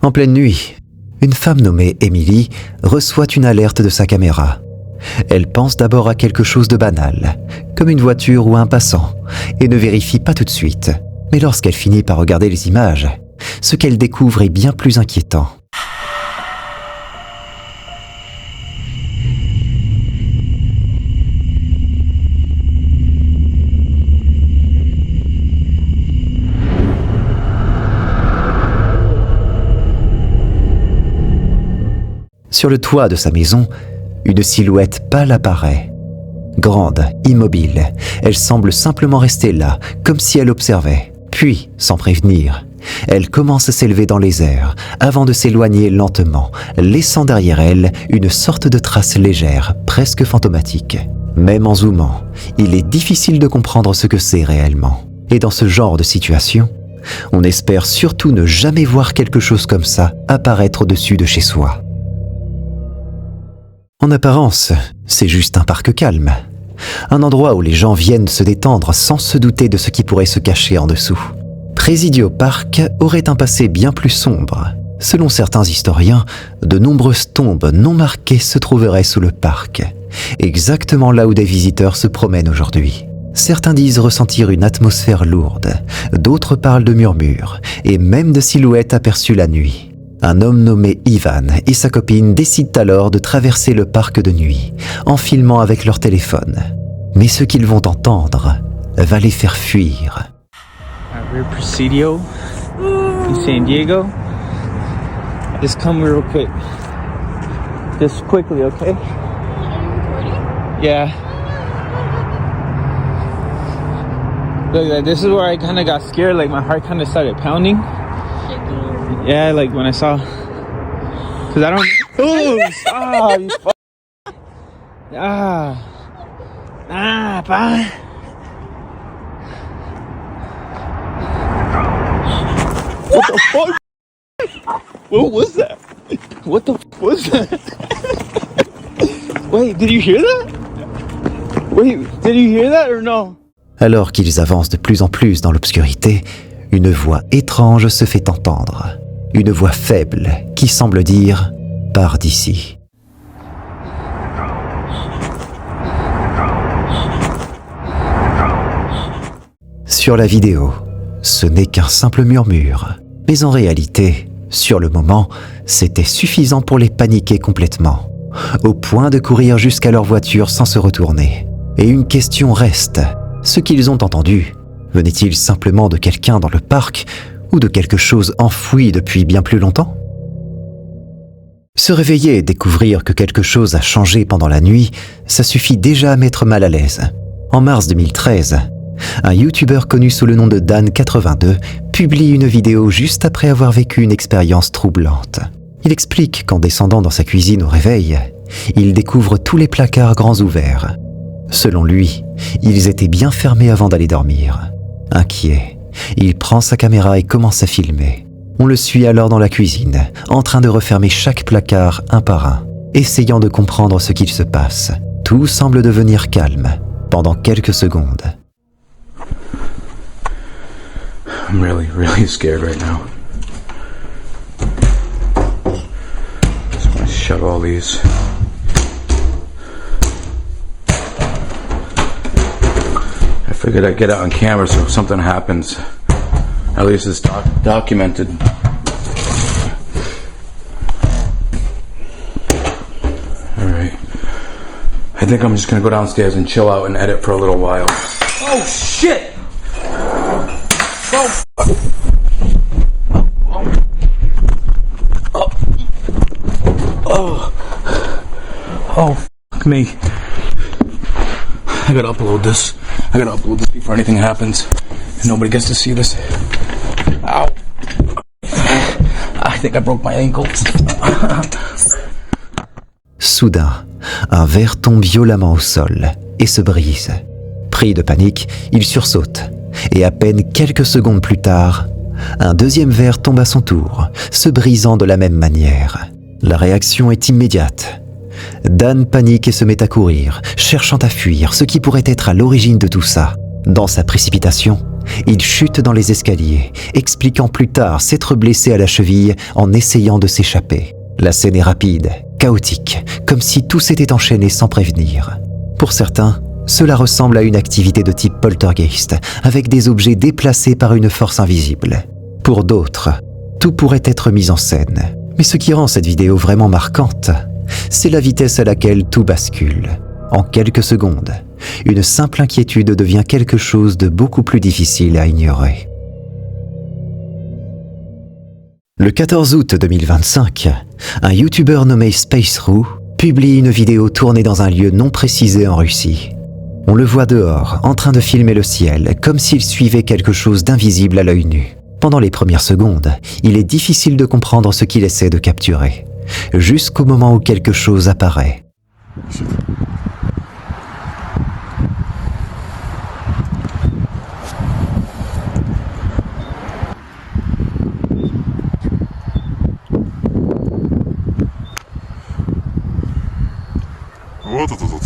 En pleine nuit, une femme nommée Emily reçoit une alerte de sa caméra. Elle pense d'abord à quelque chose de banal, comme une voiture ou un passant, et ne vérifie pas tout de suite. Mais lorsqu'elle finit par regarder les images, ce qu'elle découvre est bien plus inquiétant. Sur le toit de sa maison, une silhouette pâle apparaît. Grande, immobile, elle semble simplement rester là, comme si elle observait. Puis, sans prévenir, elle commence à s'élever dans les airs, avant de s'éloigner lentement, laissant derrière elle une sorte de trace légère, presque fantomatique. Même en zoomant, il est difficile de comprendre ce que c'est réellement. Et dans ce genre de situation, on espère surtout ne jamais voir quelque chose comme ça apparaître au-dessus de chez soi. En apparence, c'est juste un parc calme. Un endroit où les gens viennent se détendre sans se douter de ce qui pourrait se cacher en dessous. Presidio Park aurait un passé bien plus sombre. Selon certains historiens, de nombreuses tombes non marquées se trouveraient sous le parc, exactement là où des visiteurs se promènent aujourd'hui. Certains disent ressentir une atmosphère lourde, d'autres parlent de murmures et même de silhouettes aperçues la nuit. Un homme nommé Ivan et sa copine décident alors de traverser le parc de nuit, en filmant avec leur téléphone. Mais ce qu'ils vont entendre va les faire fuir. We're Presidio in San Diego. Just come real quick. Just quickly, okay? Yeah. Look, this is where I kind of got scared. Like my heart kind of started pounding. Yeah, like when I saw, cause I don't. Oh, stop! You bye. What the fuck? What was that? What the fuck was that? Wait, did you hear that? Wait, did you hear that or no? Alors qu'ils avancent de plus en plus dans l'obscurité, une voix étrange se fait entendre. Une voix faible qui semble dire « Pars d'ici ». Sur la vidéo, ce n'est qu'un simple murmure. Mais en réalité, sur le moment, c'était suffisant pour les paniquer complètement, au point de courir jusqu'à leur voiture sans se retourner. Et une question reste, ce qu'ils ont entendu, venait-il simplement de quelqu'un dans le parc ou de quelque chose enfoui depuis bien plus longtemps? Se réveiller et découvrir que quelque chose a changé pendant la nuit, ça suffit déjà à mettre mal à l'aise. En mars 2013, un YouTuber connu sous le nom de Dan82 publie une vidéo juste après avoir vécu une expérience troublante. Il explique qu'en descendant dans sa cuisine au réveil, il découvre tous les placards grands ouverts. Selon lui, ils étaient bien fermés avant d'aller dormir. Inquiet, il prend sa caméra et commence à filmer. On le suit alors dans la cuisine, en train de refermer chaque placard un par un, essayant de comprendre ce qu'il se passe. Tout semble devenir calme pendant quelques secondes. I'm really scared right now. Just want to shut all these. I figured I'd get it on camera so if something happens, at least it's documented. Alright. I think I'm just gonna go downstairs and chill out and edit for a little while. Oh shit! Oh, fuck me. I gotta upload this. Before anything happens. And nobody gets to see this. Ow. I think I broke my ankle. Soudain, un verre tombe violemment au sol et se brise. Pris de panique, il sursaute. Et à peine quelques secondes plus tard, un deuxième verre tombe à son tour, se brisant de la même manière. La réaction est immédiate. Dan panique et se met à courir, cherchant à fuir ce qui pourrait être à l'origine de tout ça. Dans sa précipitation, Il chute dans les escaliers, expliquant plus tard s'être blessé à la cheville en essayant de s'échapper. La scène est rapide, chaotique, comme si tout s'était enchaîné sans prévenir. Pour certains, cela ressemble à une activité de type poltergeist, avec des objets déplacés par une force invisible. Pour d'autres, tout pourrait être mis en scène. Mais ce qui rend cette vidéo vraiment marquante, c'est la vitesse à laquelle tout bascule. En quelques secondes, une simple inquiétude devient quelque chose de beaucoup plus difficile à ignorer. Le 14 août 2025, un YouTuber nommé SpaceRoo publie une vidéo tournée dans un lieu non précisé en Russie. On le voit dehors, en train de filmer le ciel, comme s'il suivait quelque chose d'invisible à l'œil nu. Pendant les premières secondes, il est difficile de comprendre ce qu'il essaie de capturer, jusqu'au moment où quelque chose apparaît. Вот это тут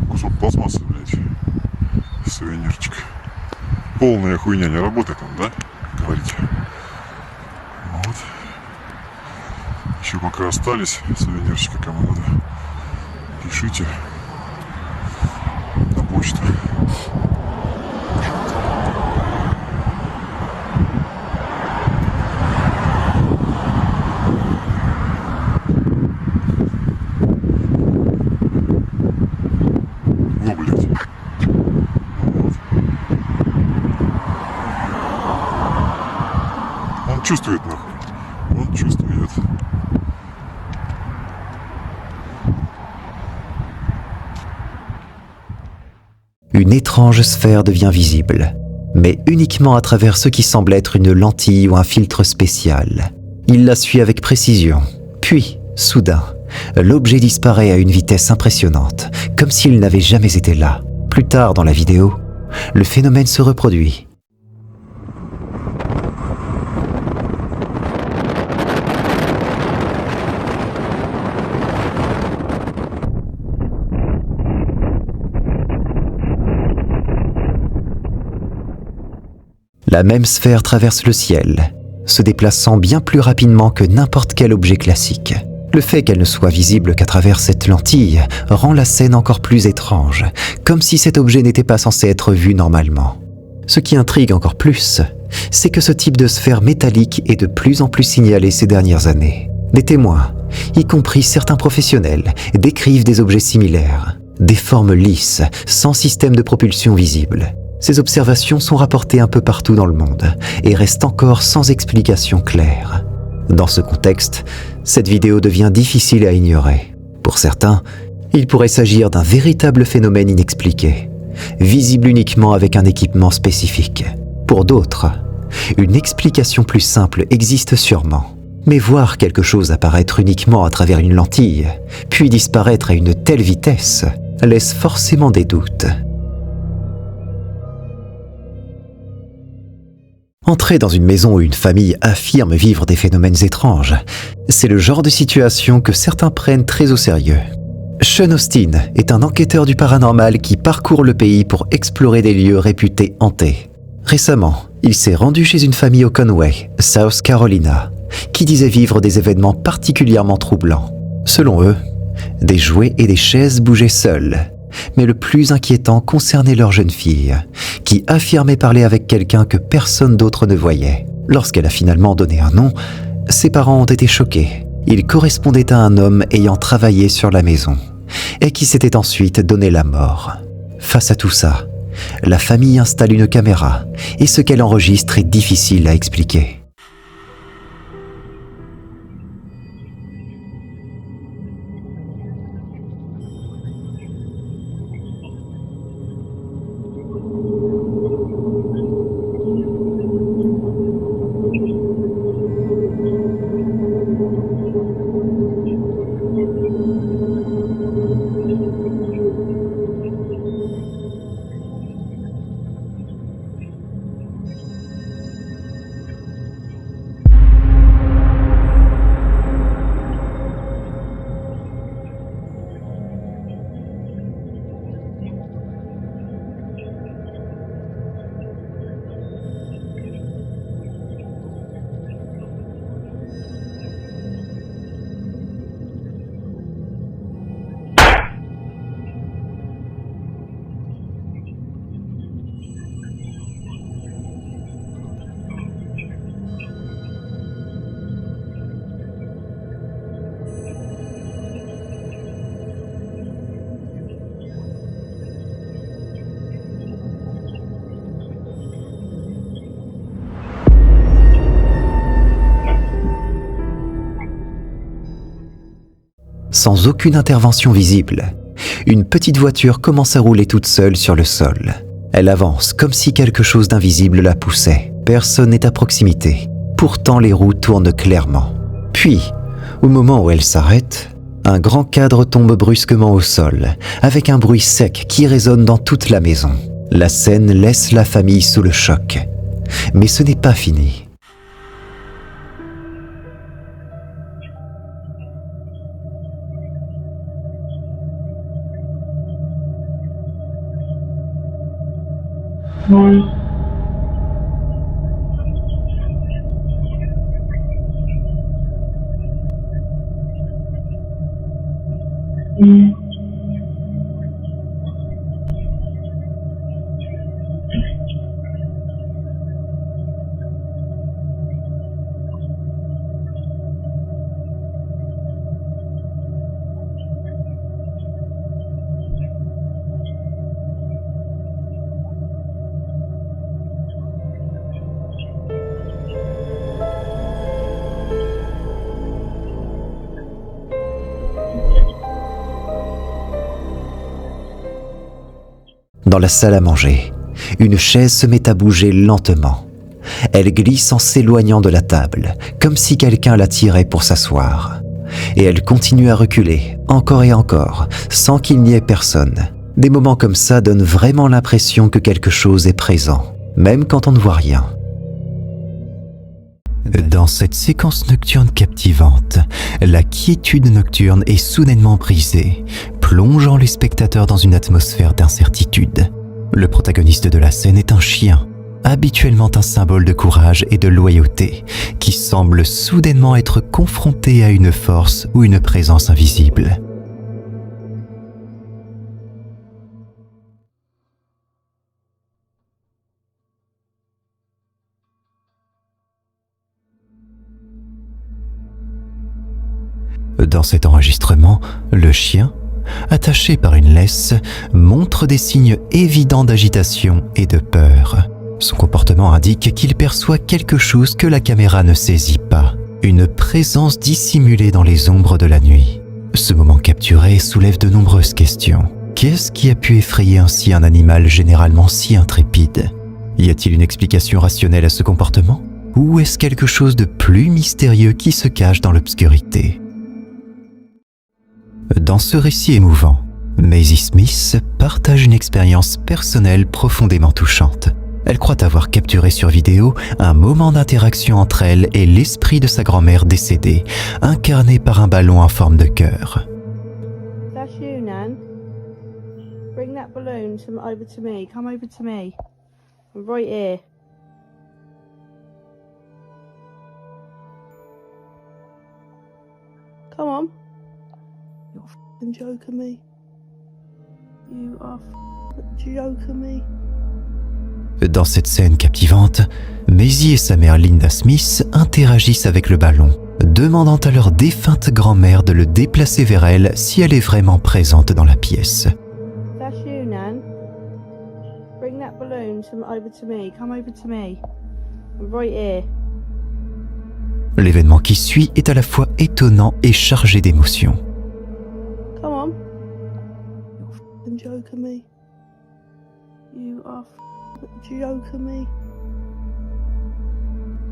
кусок пластмассы, блядь, сувенирчик. Полная хуйня, не работает он, да? Говорите. Вот. Еще пока остались сувенирчики, кому надо, пишите на почту. Ну, блядь. Вот. Он чувствует, нахуй. Он чувствует. Une étrange sphère devient visible, mais uniquement à travers ce qui semble être une lentille ou un filtre spécial. Il la suit avec précision, puis, soudain, l'objet disparaît à une vitesse impressionnante, comme s'il n'avait jamais été là. Plus tard dans la vidéo, le phénomène se reproduit. La même sphère traverse le ciel, se déplaçant bien plus rapidement que n'importe quel objet classique. Le fait qu'elle ne soit visible qu'à travers cette lentille rend la scène encore plus étrange, comme si cet objet n'était pas censé être vu normalement. Ce qui intrigue encore plus, c'est que ce type de sphère métallique est de plus en plus signalé ces dernières années. Des témoins, y compris certains professionnels, décrivent des objets similaires, des formes lisses, sans système de propulsion visible. Ces observations sont rapportées un peu partout dans le monde et restent encore sans explication claire. Dans ce contexte, cette vidéo devient difficile à ignorer. Pour certains, il pourrait s'agir d'un véritable phénomène inexpliqué, visible uniquement avec un équipement spécifique. Pour d'autres, une explication plus simple existe sûrement. Mais voir quelque chose apparaître uniquement à travers une lentille, puis disparaître à une telle vitesse, laisse forcément des doutes. Entrer dans une maison où une famille affirme vivre des phénomènes étranges, c'est le genre de situation que certains prennent très au sérieux. Sean Austin est un enquêteur du paranormal qui parcourt le pays pour explorer des lieux réputés hantés. Récemment, il s'est rendu chez une famille au Conway, South Carolina, qui disait vivre des événements particulièrement troublants. Selon eux, des jouets et des chaises bougeaient seuls. Mais le plus inquiétant concernait leur jeune fille, qui affirmait parler avec quelqu'un que personne d'autre ne voyait. Lorsqu'elle a finalement donné un nom, ses parents ont été choqués. Il correspondait à un homme ayant travaillé sur la maison, et qui s'était ensuite donné la mort. Face à tout ça, la famille installe une caméra, et ce qu'elle enregistre est difficile à expliquer. sans aucune intervention visible. Une petite voiture commence à rouler toute seule sur le sol. Elle avance comme si quelque chose d'invisible la poussait. Personne n'est à proximité. Pourtant, les roues tournent clairement. Puis, au moment où elle s'arrête, un grand cadre tombe brusquement au sol, avec un bruit sec qui résonne dans toute la maison. La scène laisse la famille sous le choc. Mais ce n'est pas fini. Dans la salle à manger, une chaise se met à bouger lentement. Elle glisse en s'éloignant de la table, comme si quelqu'un la tirait pour s'asseoir. Et elle continue à reculer, encore et encore, sans qu'il n'y ait personne. Des moments comme ça donnent vraiment l'impression que quelque chose est présent, même quand on ne voit rien. Dans cette séquence nocturne captivante, la quiétude nocturne est soudainement brisée, plongeant les spectateurs dans une atmosphère d'incertitude. Le protagoniste de la scène est un chien, habituellement un symbole de courage et de loyauté, qui semble soudainement être confronté à une force ou une présence invisible. Dans cet enregistrement, le chien, attaché par une laisse, montre des signes évidents d'agitation et de peur. Son comportement indique qu'il perçoit quelque chose que la caméra ne saisit pas, une présence dissimulée dans les ombres de la nuit. Ce moment capturé soulève de nombreuses questions. Qu'est-ce qui a pu effrayer ainsi un animal généralement si intrépide ? Y a-t-il une explication rationnelle à ce comportement ? Ou est-ce quelque chose de plus mystérieux qui se cache dans l'obscurité ? Dans ce récit émouvant, Maisie Smith partage une expérience personnelle profondément touchante. Elle croit avoir capturé sur vidéo un moment d'interaction entre elle et l'esprit de sa grand-mère décédée, incarné par un ballon en forme de cœur. That's you, Nan. Bring that balloon over to me. Come over to me. I'm right here. Come on. You're f***ing joking me. You are f***ing joking me. Dans cette scène captivante, Maisie et sa mère Linda Smith interagissent avec le ballon, demandant à leur défunte grand-mère de le déplacer vers elle si elle est vraiment présente dans la pièce. That's you, Nan. Bring that balloon over to me. Come over to me. I'm right here. L'événement qui suit est à la fois étonnant et chargé d'émotions. Come on. You're f***ing joking me. You are f***ing joking me.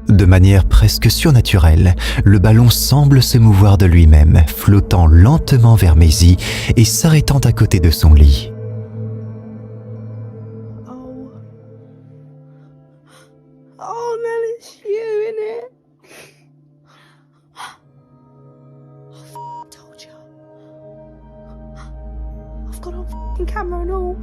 De manière presque surnaturelle, le ballon semble se mouvoir de lui-même, flottant lentement vers Maisie et s'arrêtant à côté de son lit. Oh, Nan, it's you, innit? I told you. I've got on f***ing camera and all.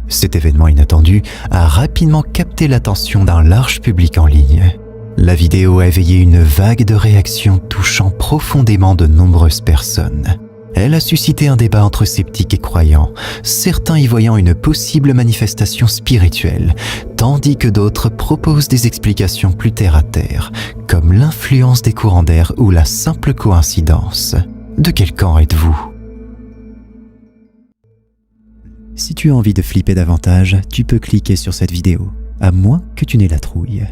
Cet événement inattendu a rapidement capté l'attention d'un large public en ligne. La vidéo a éveillé une vague de réactions touchant profondément de nombreuses personnes. Elle a suscité un débat entre sceptiques et croyants, certains y voyant une possible manifestation spirituelle, tandis que d'autres proposent des explications plus terre-à-terre, comme l'influence des courants d'air ou la simple coïncidence. De quel camp êtes-vous ? Si tu as envie de flipper davantage, tu peux cliquer sur cette vidéo, à moins que tu n'aies la trouille.